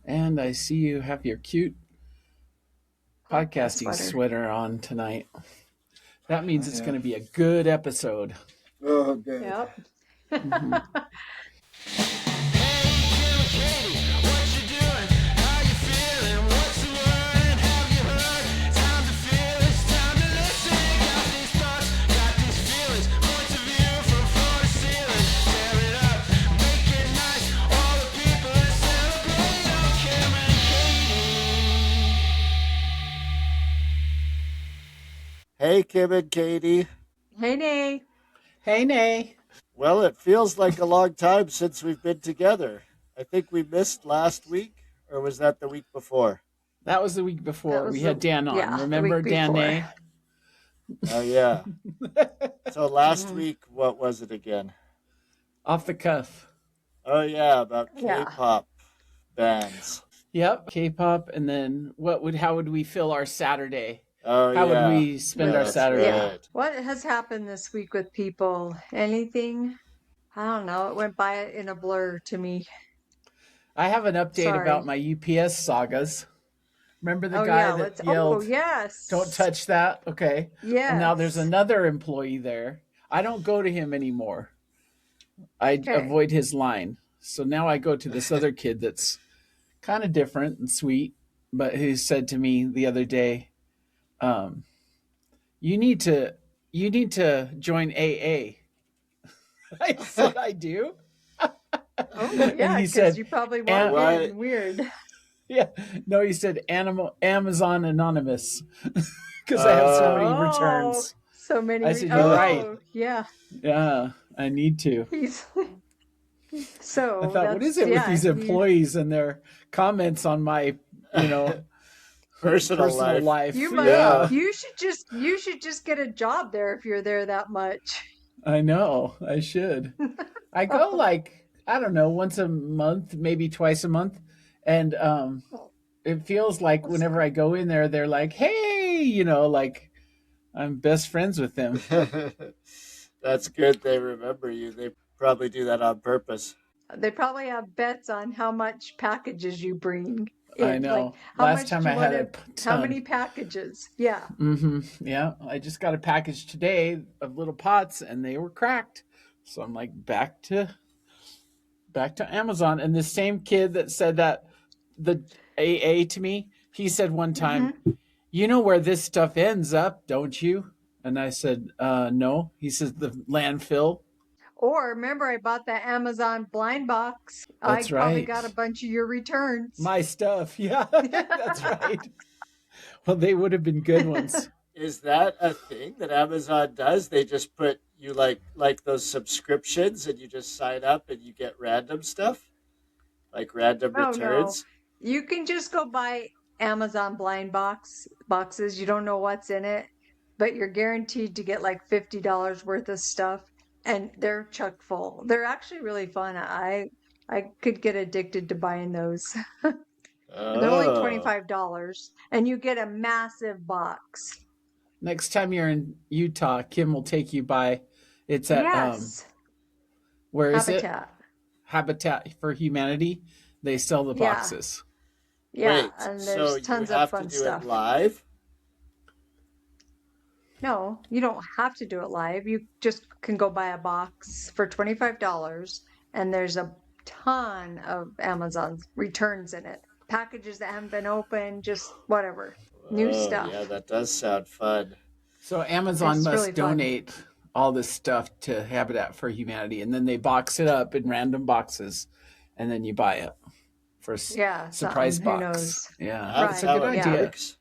And I see you have your cute podcasting Sweater. sweater on tonight. That means it's Yeah. going to be a good episode. Oh, good. Yep. Mhm. Hey, Kim and Katie. Hey, Nay. Hey, Nay. Well, it feels like a long time since we've been together. I think we missed last week, or was that the week before? That was the week before. We had Dan on. the Remember week Dan before. Nay? Oh, yeah. So last Mhm. week, what was it again? Off the cuff. Oh, yeah, about Yeah. K-pop bands. Yep, K-pop, and then how would we fill our Saturday? Oh, How yeah. would we spend our That's Saturday? right. What has happened this week with people? Anything? I don't know. It went by in a blur to me. I have an update Sorry. about my UPS sagas. Remember the Oh, guy yeah. that Oh, yelled, yes. "Don't touch that"? Okay. Yes. And now there's another employee there. I don't go to him anymore. I Okay. avoid his line. So now I go to this other kid that's kind of different and sweet, but who said to me the other day, "You need to join AA." I said, "I do." Oh, yeah, And he because said, you probably "And- walked What? in weird. Yeah, no, he said Amazon Anonymous because I have so many returns. So many. I said, "You're right." Yeah. Yeah, I need to. He's so. I thought, what is it with these employees and their comments on my, Personal personal life? You Yeah, must. You should just get a job there if you're there that much. I know. I should. I go like, I don't know, once a month, maybe twice a month, and it feels like whenever I go in there, they're like, "Hey," like I'm best friends with them. That's good they remember you. They probably do that on purpose. They probably have bets on how much packages you bring. I know. Like, how Last much time do I you had wanna- a ton. How many packages? Yeah. Yeah, I just got a package today of little pots, and they were cracked. So I'm like, back to Amazon. And the same kid that said that the AA to me, he said one time, "You know where this stuff ends up, don't you?" And I said, "No." He says, "The landfill." Or remember, I bought that Amazon blind box. That's I probably right. got a bunch of your returns. My stuff. Yeah, that's right. Well, they would have been good ones. Is that a thing that Amazon does? They just put you like those subscriptions, and you just sign up and you get random stuff, like random Oh, returns. no. You can just go buy Amazon blind boxes. You don't know what's in it, but you're guaranteed to get like $50 worth of stuff, and they're chock full. They're actually really fun. I could get addicted to buying those. They're only Oh, $25, and you get a massive box. Next time you're in Utah, Kim will take you by. It's at Yes, where is it? Habitat. Habitat for Humanity. They sell the Yeah. boxes. Yeah, wait. and So there's you tons have of fun to do stuff. it live? No, you don't have to do it live. You just can go buy a box for $25, and there's a ton of Amazon returns in it. Packages that haven't been opened, just whatever. New Oh, stuff. yeah, that does sound fun. So Amazon It's must really fun. donate all this stuff to Habitat for Humanity, and then they box it up in random boxes, and then you buy it for Yeah, surprise something. Who box. knows? Yeah, That's that's a how good it idea. works.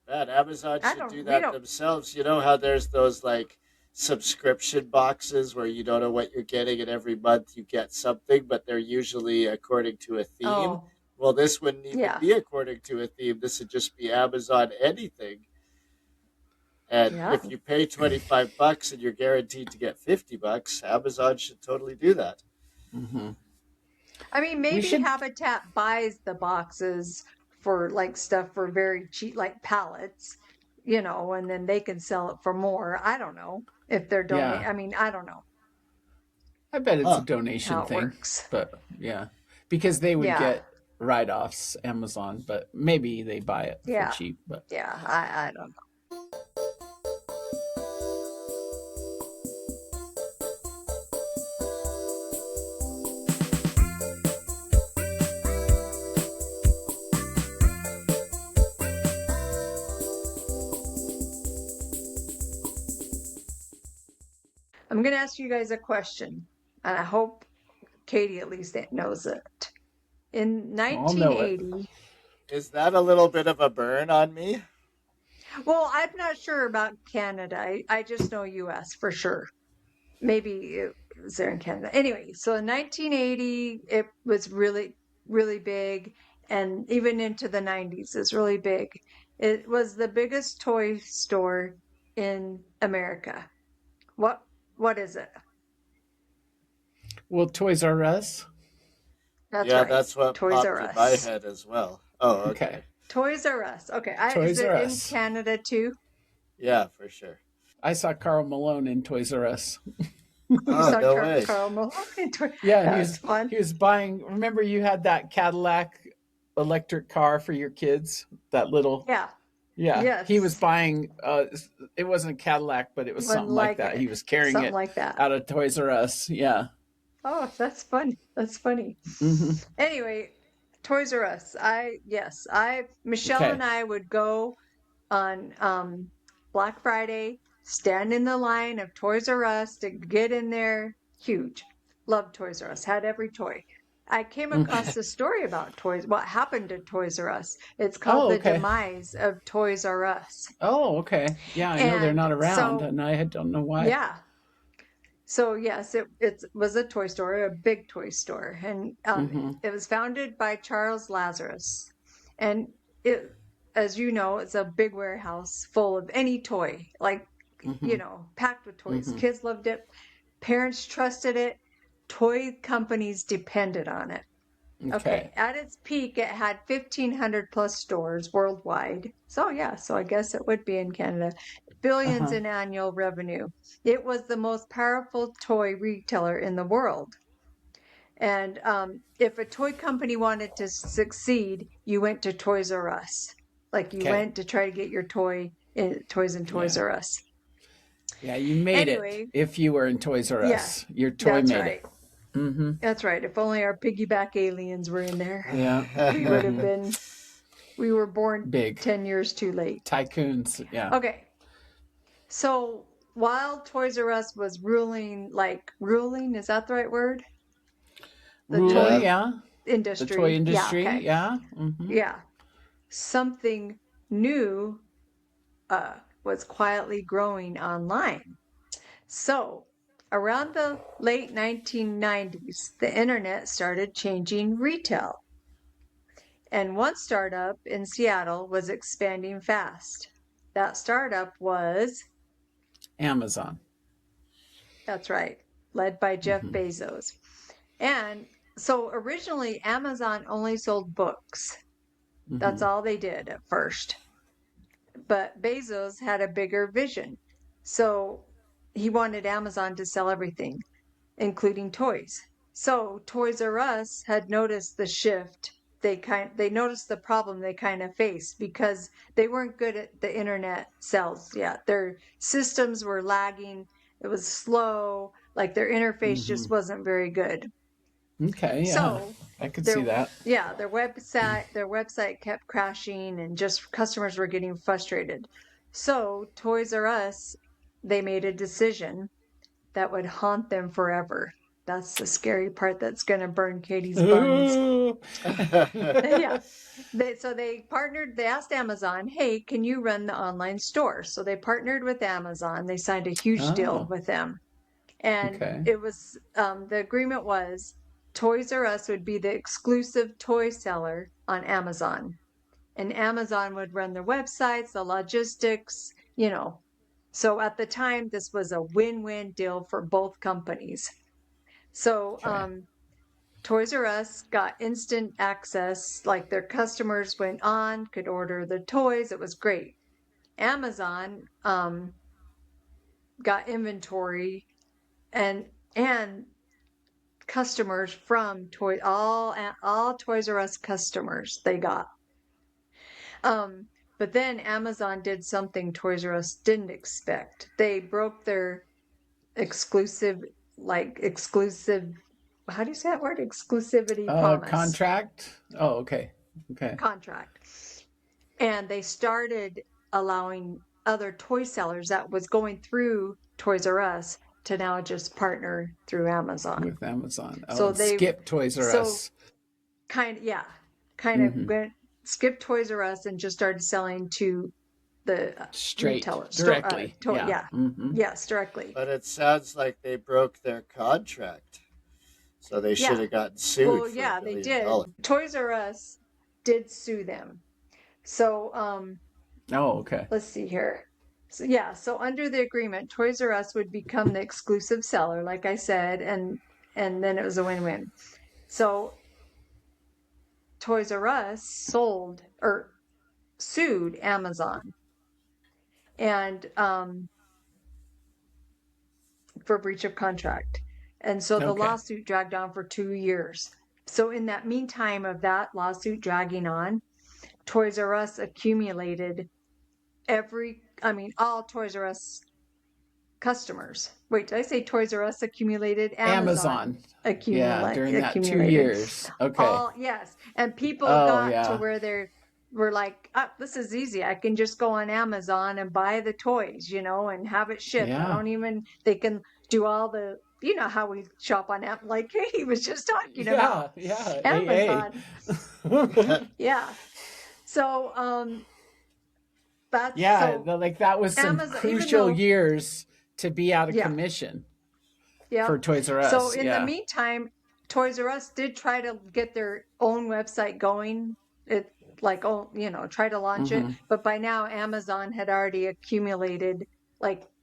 Man, Amazon I should don't- do we that don't- themselves. You know how there's those like subscription boxes where you don't know what you're getting, and every month you get something, but they're usually according to a theme. Oh, Well, this wouldn't even yeah. be according to a theme. This would just be Amazon anything. And Yeah. if you pay $25 and you're guaranteed to get $50, Amazon should totally do that. hmm I mean, maybe should- Habitat buys the boxes for like stuff for very cheap, like pallets, and then they can sell it for more. I don't know if they're donating. Yeah. I mean, I don't know I bet it's Huh. a donation how it thing, works. but yeah, because they would Yeah. get write-offs, Amazon, but maybe they buy it for Yeah. cheap. But Yeah. I don't I'm going to ask you guys a question, and I hope Katie at least knows it. In I'll know it. 1980, Is that a little bit of a burn on me? well, I'm not sure about Canada. I just know US for sure. Maybe it was there in Canada. Anyway, so in 1980, it was really, really big, and even into the 90s is really big. It was the biggest toy store in America. What what is it? Well, Toys R Us. That's Yeah, right. that's what Toys R popped in my Us. head as well. Oh, Okay, okay. Toys R Us. Okay, is Toys it R in Us. Canada too? Yeah, for sure. I saw Carl Malone in Toys R Us. You Oh, saw no way. Carl Malone in Yeah, and That's fun. he was buying. Remember, you had that Cadillac electric car for your kids. That little. Yeah. Yeah, he was Yes. buying. It wasn't a Cadillac, but it was One something like like that. it. He was carrying Something it like that. out of Toys R Us. Yeah. Oh, that's fun. That's funny. Hmm. Anyway, Toys R Us. I Michelle Okay. and I would go on Black Friday, stand in the line of Toys R Us to get in there. Huge. Loved Toys R Us. Had every toy. I came across Okay. a story about toys. What happened to Toys R Us? It's called Oh, The okay. Demise of Toys R Us. Oh, okay. Yeah, I know they're And not around, so, and I don't know why. yeah, so yes, it was a toy store, a big toy store, and Hmm. it was founded by Charles Lazarus, and it, as you know, it's a big warehouse full of any toy, like Hmm. packed with toys. Hmm. Kids loved it, parents trusted it, toy companies depended on it. Okay. Okay, at its peak, it had 1,500 plus stores worldwide. So, yeah, so I guess it would be in Canada. Uh Billions huh. in annual revenue. It was the most powerful toy retailer in the world. And if a toy company wanted to succeed, you went to Toys R Us. Like you Okay. went to try to get your toys in Toys Yeah. R Us. Yeah, you made it Anyway, if you were in Toys R yeah, Us. Your toy that's made it. right. Hmm. That's right. If only our piggyback aliens were in there, Yeah. we would have Hmm. been we were born Big 10 years too late. tycoons. Yeah. Okay. So while Toys R Us was ruling, is that the right word? The Ruling. Yeah. toy Yeah. The toy industry. Yeah, industry. okay. Yeah. Hmm. Yeah. Something new was quietly growing online. So around the late 1990s, the internet started changing retail. And one startup in Seattle was expanding fast. That startup was, Amazon. that's right, led by Jeff Hmm. Bezos. And so originally, Amazon only sold books. That's Hmm. all they did at first. But Bezos had a bigger vision. So he wanted Amazon to sell everything, including toys. So Toys R Us had noticed the shift. They noticed the problem they kind of faced because they weren't good at the internet sales yet. Their systems were lagging. It was slow. Like their interface Hmm. just wasn't very good. Okay. Yeah, So I could see their that. yeah, their website kept crashing and just customers were getting frustrated. So Toys R Us, they made a decision that would haunt them forever. That's the scary part that's going to burn Katie's buns. Ooh. Yeah. They asked Amazon, hey, can you run the online store? So they partnered with Amazon. They signed a huge deal Oh. with them. And Okay. the agreement was Toys R Us would be the exclusive toy seller on Amazon. And Amazon would run their websites, the logistics. So at the time, this was a win-win deal for both companies. So Okay. Toys R Us got instant access, like their customers went on, could order the toys. It was great. Amazon got inventory and customers from all Toys R Us customers they got. Um, but then Amazon did something Toys R Us didn't expect. They broke their exclusive, exclusive. How do you say that word? Exclusivity promise Contract. Oh, okay. Okay. contract, and they started allowing other toy sellers that was going through Toys R Us to now just partner through Amazon. With Amazon. Oh, So and they skip Toys R so Us. kind of Mm-hmm. went skipped Toys R Us and just started selling to the Straight, retailer store. directly. Yeah. Yeah, Mm-hmm. yes, directly. But it sounds like they broke their contract. So they should Yeah. have gotten sued Well, for yeah, $1 they million. did. Toys R Us did sue them. So, Oh, okay. let's see here. So yeah, so under the agreement, Toys R Us would become the exclusive seller, like I said, and then it was a win-win. So Toys R Us sold or sued Amazon and for breach of contract. And so the Okay. lawsuit dragged on for 2 years. So in that meantime of that lawsuit dragging on, Toys R Us accumulated all Toys R Us customers. Wait, did I say Toys R Us accumulated? Amazon Yeah, during that 2 accumulated. years. Okay. Yes. And people Oh, got to yeah. where they were like, oh, this is easy. I can just go on Amazon and buy the toys, and have it shipped. Yeah. They can do all the, how we shop on Amazon, like he was just talking about. Yeah. Amazon. Yeah. So, yeah, like that was some Amazon, crucial years to be out of commission for Toys R Us. So in the meantime, Toys R Us did try to get their own website going. It try to launch it, but by now Amazon had already accumulated,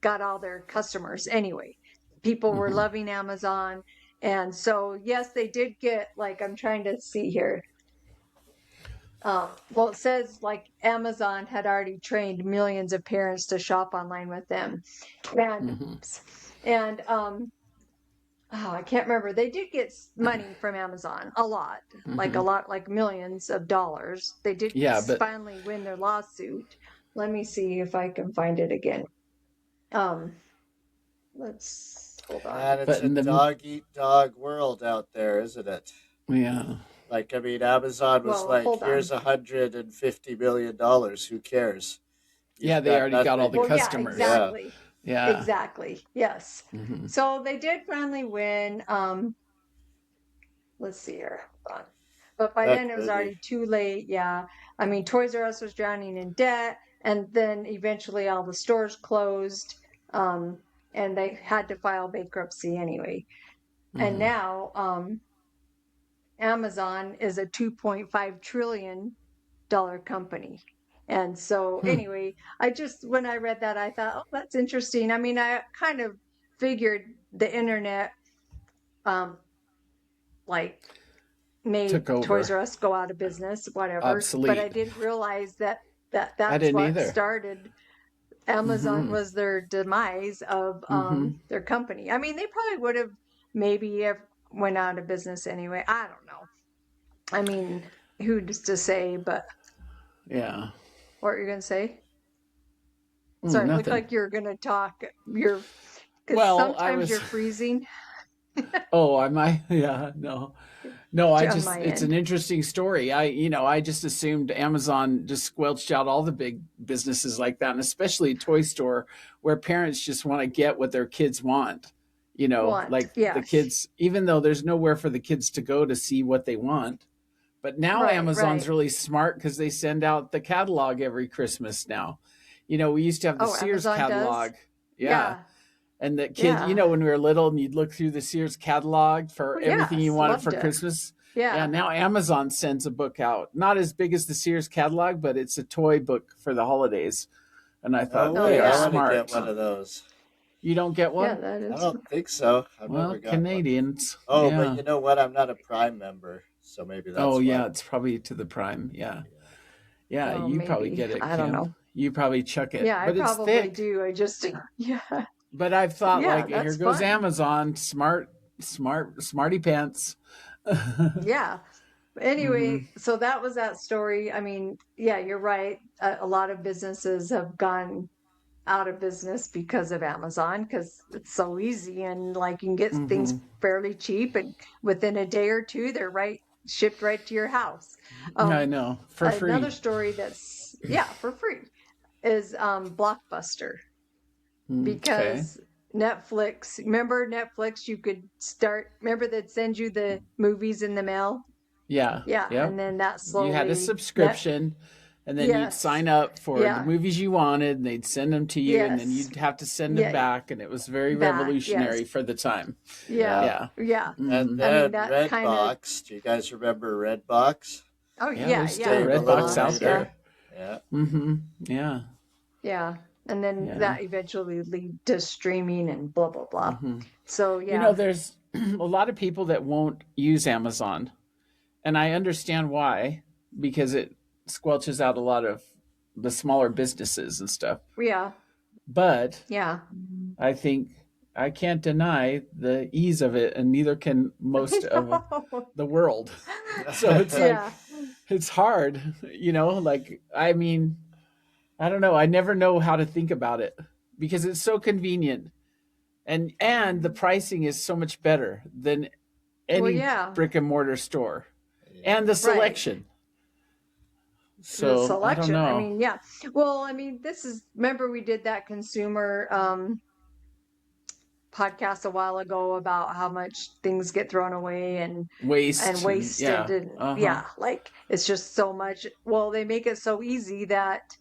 got all their customers anyway. People were loving Amazon, and so yes, they did get I'm trying to see here. Well, it says Amazon had already trained millions of parents to shop online with them, and I can't remember. They did get money from Amazon, a lot, like millions of dollars. They did finally win their lawsuit. Let me see if I can find it again. Let's hold on. And it's a dog-eat-dog world out there, isn't it? Yeah. Amazon was here's $150 million. Who cares? Yeah, they already got all the customers. Yeah, exactly. Yeah. Exactly. Yes. So they did finally win. Let's see here. Hold on. But by then it was already too late. Yeah. Toys R Us was drowning in debt, and then eventually all the stores closed, and they had to file bankruptcy anyway. And now Amazon is a $2.5 trillion company. And so anyway, when I read that, I thought, oh, that's interesting. I kind of figured the internet, made Toys R Us go out of business, whatever. Obsolete. But I didn't realize that's what started. Amazon was their demise of their company. They probably would have maybe went out of business anyway. I don't know. Who's to say? But yeah. What are you going to say? Sorry, it looked like you were going to talk. Sometimes you're freezing. Oh, am I? Yeah, no. It's an interesting story. I just assumed Amazon just squelched out all the big businesses like that, and especially a toy store where parents just want to get what their kids want. The kids, even though there's nowhere for the kids to go to see what they want. But now Amazon's really smart because they send out the catalog every Christmas now. We used to have the Sears Amazon catalog. Does? Yeah. And the kids, when we were little and you'd look through the Sears catalog for everything you wanted for Christmas. Yeah. Now Amazon sends a book out. Not as big as the Sears catalog, but it's a toy book for the holidays. And I thought, I smart. want to get one of those. You don't get one? Yeah, that is. I don't think so. I've never got Canadians. One. Oh, but you know what? I'm not a Prime member, so maybe that's why. It's probably to the Prime. Yeah. Yeah, Well, you maybe. probably get it, I don't know. You probably chuck it. Yeah, but I it's probably thick. do. I just, But I've thought, Yeah, here that's goes fun. Amazon, smart, smarty pants. Yeah. Hmm. Anyway, so that was that story. I mean, yeah, you're right. A lot of businesses have gone out of business because of Amazon because it's so easy and like you can get things Hmm. fairly cheap and within a day or two they're right shipped right to your house. I Um, know, for Another free. story that's yeah for free is Blockbuster Okay. because Netflix. Remember Netflix? You could start. Remember they'd send you the movies in the mail. Yeah. Yeah, and Yep. then that You had a slowly net. subscription, and then you'd Yes. sign up for the Yeah. movies you wanted, and they'd send them to you, and then Yes. you'd have to send them Yeah. back, and it was very Back. revolutionary Yes. for the time. Yeah. Yeah. Yeah. Yeah. And Hmm. I mean then that kind of. Redbox. Do you guys remember Redbox? Oh Yeah, yeah. there's still Yeah. Came a little Redbox Redbox. out Yeah. later. there. Yeah. Hmm. Yeah. Yeah. And then Yeah. that eventually lead to streaming and blah blah blah. Hmm. So yeah. There's a lot of people that won't use Amazon, and I understand why, because it squelches out a lot of the smaller businesses and stuff. Yeah. But Yeah. I think I can't deny the ease of it, and neither can most I of know. the world. So it's like, Yeah. it's hard, like, I mean, I don't know. I never know how to think about it because it's so convenient, and the pricing is so much better than Well, any yeah. brick and mortar store, Yeah. and the Right. selection. The So I don't selection. I know. mean, yeah. Well, I mean, this is remember we did that consumer podcast a while ago about how much things get thrown away and Waste, and wasted yeah. and Uh-huh. yeah, like it's just so much. Well, they make it so easy that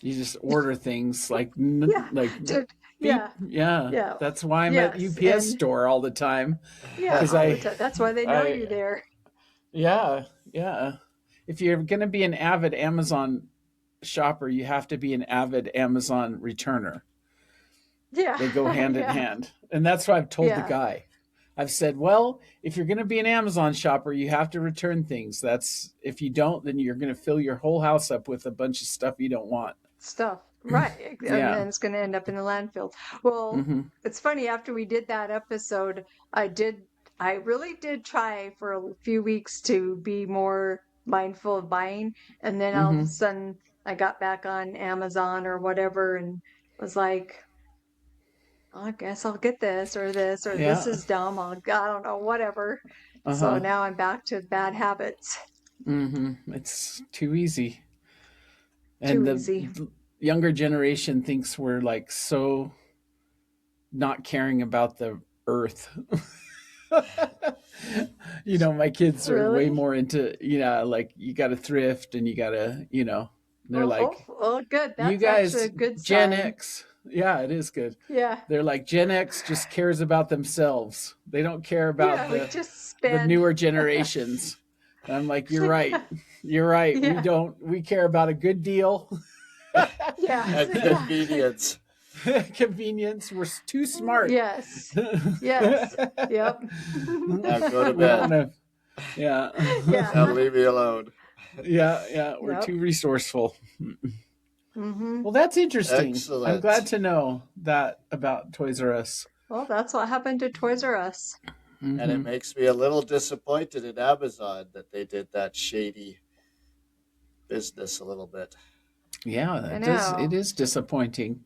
You just order things like yeah, like dude, beep. yeah, Yeah, yeah, that's why I'm at yes, UPS and store all the time, yeah, because all the time. That's why they know I you there. yeah, yeah. If you're gonna be an avid Amazon shopper, you have to be an avid Amazon returner. Yeah, They go hand in yeah, hand, and that's what I've told the yeah, guy. I've said, well, if you're going to be an Amazon shopper, you have to return things. That's If you don't, then you're going to fill your whole house up with a bunch of stuff you don't want. stuff. Right, and Yeah. then it's going to end up in the landfill. Well, Hmm. it's funny. After we did that episode, I did. I really did try for a few weeks to be more mindful of buying, and then all of a Hmm. sudden I got back on Amazon or whatever, and was like, I guess I'll get this or this Yeah. is dumb. I don't know, whatever. Uh So huh. now I'm back to bad habits. It's too easy, Too and the easy. younger generation thinks we're like so not caring about the earth. My kids are way Really? more into, like, you got to thrift, and you got to, they're Well, like, oh, good. you That's actually a guys, good Gen sign. X. Yeah, it is good. Yeah. They're like, Gen X just cares about themselves. They don't care about Yeah, we the just the spend. newer generations. And I'm like, you're right. You're right. We Yeah. don't. We care about a good deal, Yes. And Yeah. convenience. convenience. We're too smart. Yes. Yes. Yep. Now go to We don't bed. have. Yeah. Yeah. Now leave me alone. Yeah. Yeah. We're Yep. too resourceful. Hmm. Well, that's interesting. I'm glad Excellent. to know that about Toys R Us. Well, that's what happened to Toys R Us. And it Hmm. makes me a little disappointed in Amazon that they did that shady business a little bit. Yeah, I that does. It know. is disappointing.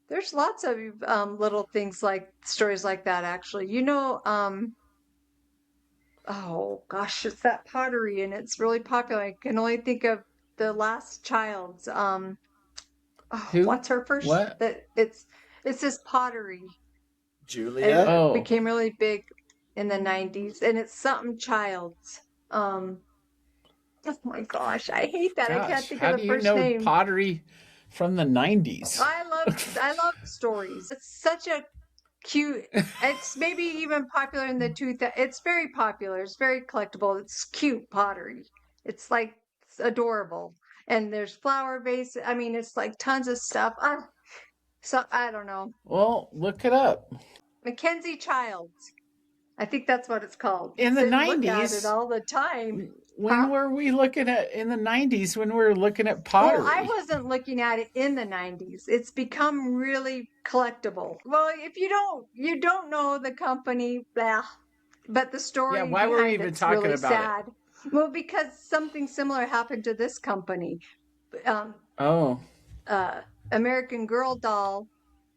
There's lots of little things like stories like that, actually. Oh gosh, it's that pottery and it's really popular. I can only think of the last child's oh, Who? what's her first What? that it's this pottery. Julia? It Oh, became really big in the 90s and it's something child's. Um oh my gosh, I hate that. I can't gosh. think of How the do you first know name. pottery from the 90s? I love stories. It's such a cute. It's maybe even popular in the two. It's very popular. It's very collectible. It's cute pottery. It's like it's adorable. And there's flower base. I mean, it's like tons of stuff. So I don't know. Well, look it up. Mackenzie Childs. I think that's what it's called. In the Sit and look at it 90s, all the time. when Huh? were we looking at in the 90s when we were looking at Well, I pottery? wasn't looking at it in the 90s. It's become really collectible. Well, if you don't know the company, blah, but the Yeah, story why were we behind even it's talking really about it? sad. Well, because something similar happened to this company. Um, Oh, uh, American Girl doll,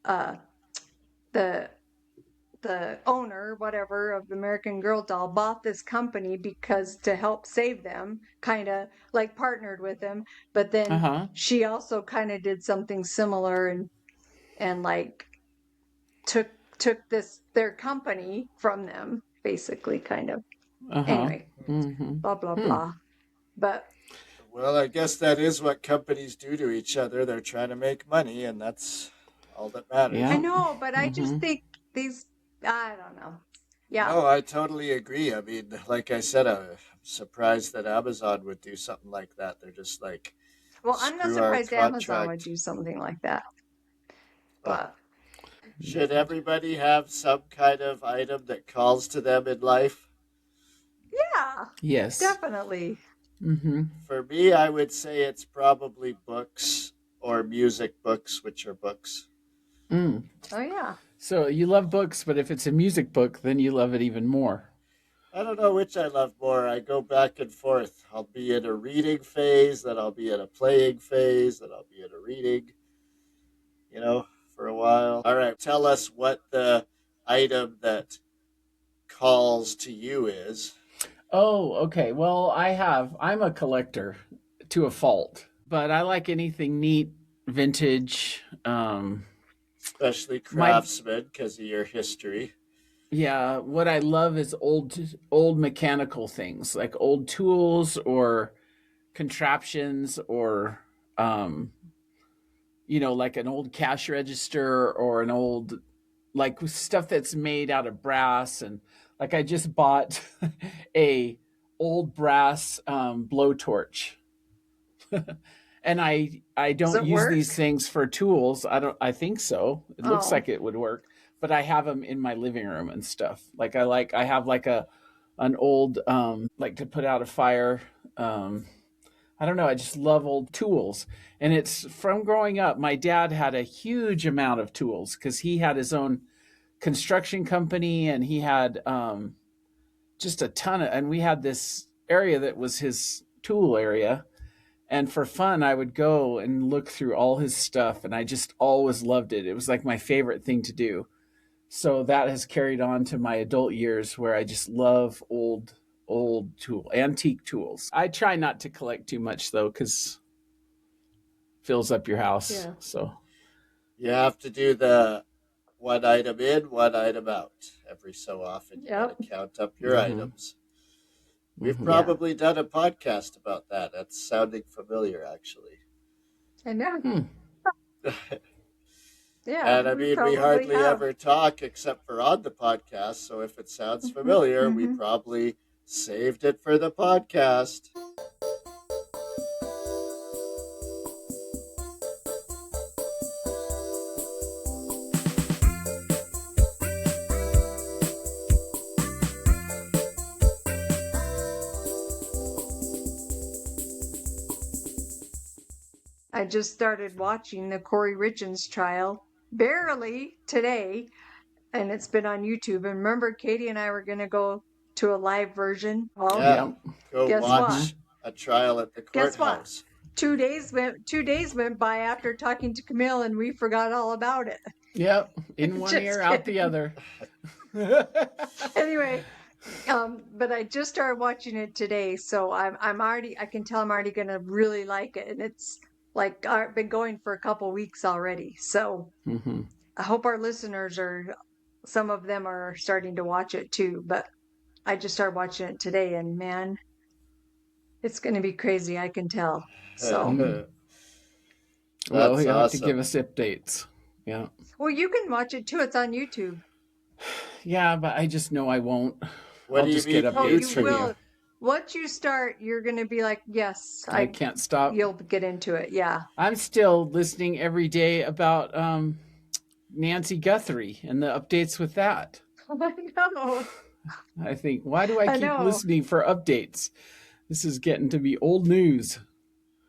uh, the the owner, whatever, of American Girl doll bought this company because to help save them, kind of like partnered with them. But then uh-huh, she also kind of did something similar and like took this their company from them, basically, kind of. uh-huh. Anyway, Mm-hmm. blah blah Hmm. blah. But Well, I guess that is what companies do to each other. They're trying to make money, and that's all that I matters. Yeah. know, but I just Mm-hmm. think these, I don't know. Yeah. No, I totally agree. I mean, like I said, I'm surprised that Amazon would do something like that. They're just like, Well, I'm not screw our surprised Amazon would contract. do something like that. Well, But should everybody have some kind of item that calls to them in life? yeah, Yes. definitely. Mm-hmm. For me, I would say it's probably books or music books, which are books. Mm. Oh yeah. So you love books, but if it's a music book, then you love it even more. I don't know which I love more. I go back and forth. I'll be in a reading phase, then I'll be in a playing phase, then I'll be in a reading, you know, for a while. All right, tell us what the item that calls to you is. Oh, okay. Well, I'm a collector to a fault, but I like anything neat, vintage. Especially My craftsmen because of your history. Yeah, what I love is old mechanical things, like old tools or contraptions or um like an old cash register or an old like stuff that's made out of brass. And like I just bought a old brass blowtorch. And I Does don't it use these work? things for tools. I think so. It looks Oh, like it would work, but I have them in my living room and stuff. I have like a an old like to put out a fire. um I don't know, I just love old tools. And it's from growing up. My dad had a huge amount of tools cuz he had his own construction company, and he had just a ton of, and we had this area that was his tool area. And for fun, I would go and look through all his stuff, and I just always loved it. It was like my favorite thing to do. So that has carried on to my adult years, where I just love antique tools. I try not to collect too much though, because it fills up your house. yeah. So You have to do the one item in, one item out. Every so often, you got to Yep. count up your mm-hmm, items. We've mm-hmm. Yeah. probably done a podcast about that. That's sounding familiar, actually. I know. Hmm. Yeah, And I we mean, we probably hardly have. ever talk except for on the podcast. So if it sounds familiar, we Hmm. probably saved it for the podcast. I just started watching the Corey Richards trial barely today, and it's been on YouTube. And remember, Katie and I were going to go to a live version. Well, Yeah, Yep. go guess Mm-hmm. what? watch a trial at the Guess what? courthouse. 2 days went by after talking to Camille, and we forgot all about it. Yep. In one Just ear, out the kidding. other. Anyway, but I just started watching it today, so I'm already I can tell I'm already gonna really like it, and it's like I've been going for a couple weeks already. So Mm-hmm. I hope our listeners are some of them are starting to watch it too. But I just started watching it today, and man, it's gonna be crazy. I can tell. So Mm. Well, That's you'll have to give awesome. us updates. Yeah. well, you can watch it too. It's on YouTube. Yeah, but I just know I won't. What I'll do you just get mean Oh, updates you from YouTube? you. will. Once you start, you're gonna be like, yes, I I. can't stop. You'll get into it. Yeah. I'm still listening every day about Nancy Guthrie and the updates with that. I know. I think, why do I I keep know. listening for updates? This is getting to be old news.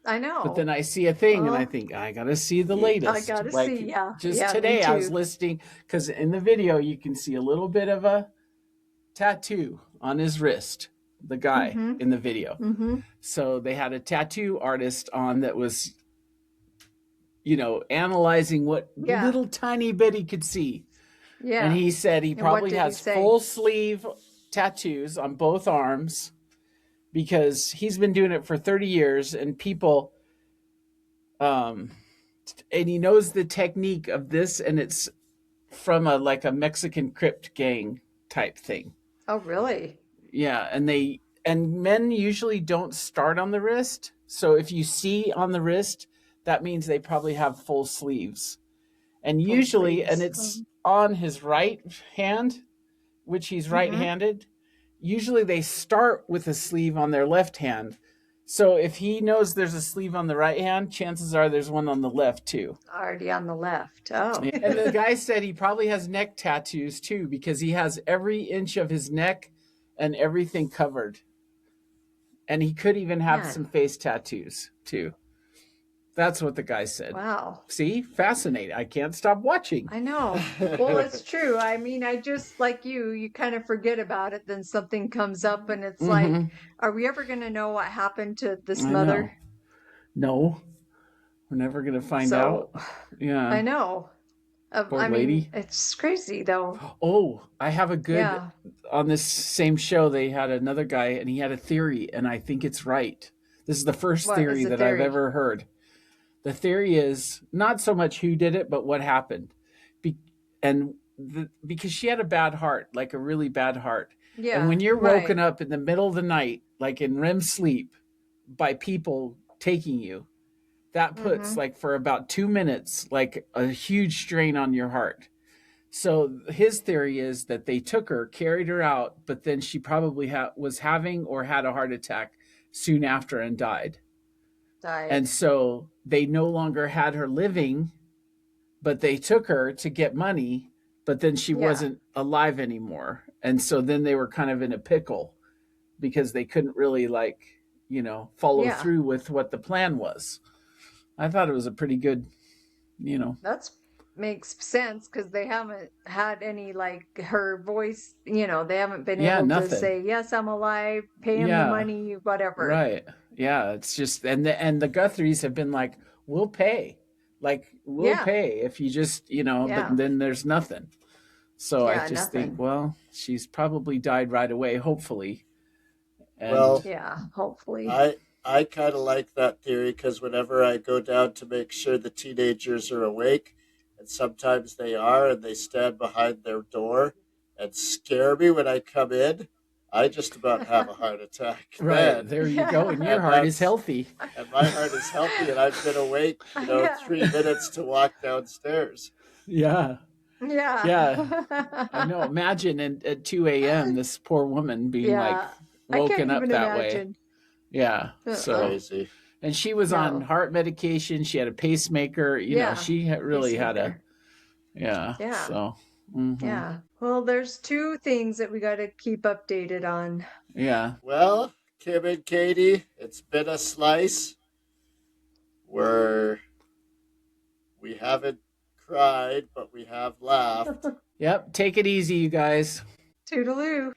I But then know. I see a thing and I Well, think, I got to see the I latest. gotta see. Like Yeah. just Yeah, me today, I was too. listening because in the video, you can see a little bit of a tattoo on his wrist, the guy Mm-hmm. in the video. Mm-hmm. So they had a tattoo artist on that was, analyzing what Yeah. little tiny bit he could see. And Yeah. he said he And what probably did he has say? full sleeve tattoos on both arms because he's been doing it for 30 years and people, um, and he knows the technique of this and it's from a Mexican crypt gang type thing. Oh, really? Yeah, and men usually don't start on the wrist. So if you see on the wrist, that means they probably have full sleeves. And Full usually, and sleeves. it's on his right hand, which he's Mm-hmm. right-handed. Usually they start with a sleeve on their left hand. So if he knows there's a sleeve on the right hand, chances are there's one on the left too. Already on the left. Oh. And the guy said he probably has neck tattoos too because he has every inch of his neck and everything covered. And he could even have Man. some face tattoos too. That's what the guy said. Wow. See, fascinating. I can't stop watching. I know. Well, it's true. I mean, I just like you kind of forget about it. Then something comes up and it's like, Mm-hmm. are we ever going to know what happened to this I mother? know. No, we're never gonna find out. So I Yeah, know. poor I mean, lady. it's crazy though. Oh, I have a good Yeah. on this same show. They had another guy, and he had a theory, and I think it's right. This is the first What is theory the that I've theory? ever heard. The theory is not so much who did it, but what happened. Be- because she had a bad heart, like a really bad heart. And Yeah. when you're woken Right. up in the middle of the night, like in REM sleep, by people taking you, that puts Mm-hmm. like for about 2 minutes, like a huge strain on your heart. So his theory is that they took her, carried her out, but then she probably was having or had a heart attack soon after and died. And Died. so they no longer had her living, but they took her to get money, but then she Yeah. wasn't alive anymore. And so then they were kind of in a pickle because they couldn't really follow Yeah. through with what the plan was. I thought it was a pretty good, you know. That's makes sense because they haven't had any like her voice, they haven't been Yeah, able to nothing. say, yes, I'm alive, pay him the Yeah, money, whatever. right. Yeah, it's just and the Guthries have been like, we'll pay. Like we'll Yeah. pay if you just, but Yeah. then there's nothing. So I Yeah. just think, Nothing. well, she's probably died right away, hopefully. And Well, Yeah. Hopefully. I kind of like that theory because whenever I go down to make sure the teenagers are awake, and sometimes they are, and they stand behind their door and scare me when I come in, I just about have a heart attack right, then. there you go. And your Yeah. And heart is that's healthy. and my heart is healthy, and I've been awake, Yeah. 3 minutes to walk downstairs. Yeah. Yeah. I Yeah. know. Imagine at 2 a.m. this poor woman being like Yeah. I woken can't up even that way. imagine. Yeah. It's Uh-uh. So, crazy. and she was on No. heart medication. She had a pacemaker. Yeah. She really had a, Pacemaker. yeah. Yeah. So, hmm, Yeah. Well, there's two things that we got to keep updated on. yeah. Well, Kim and Katie, it's been a slice where we haven't cried, but we have laughed. Yep. Take it easy, you guys. Toodaloo.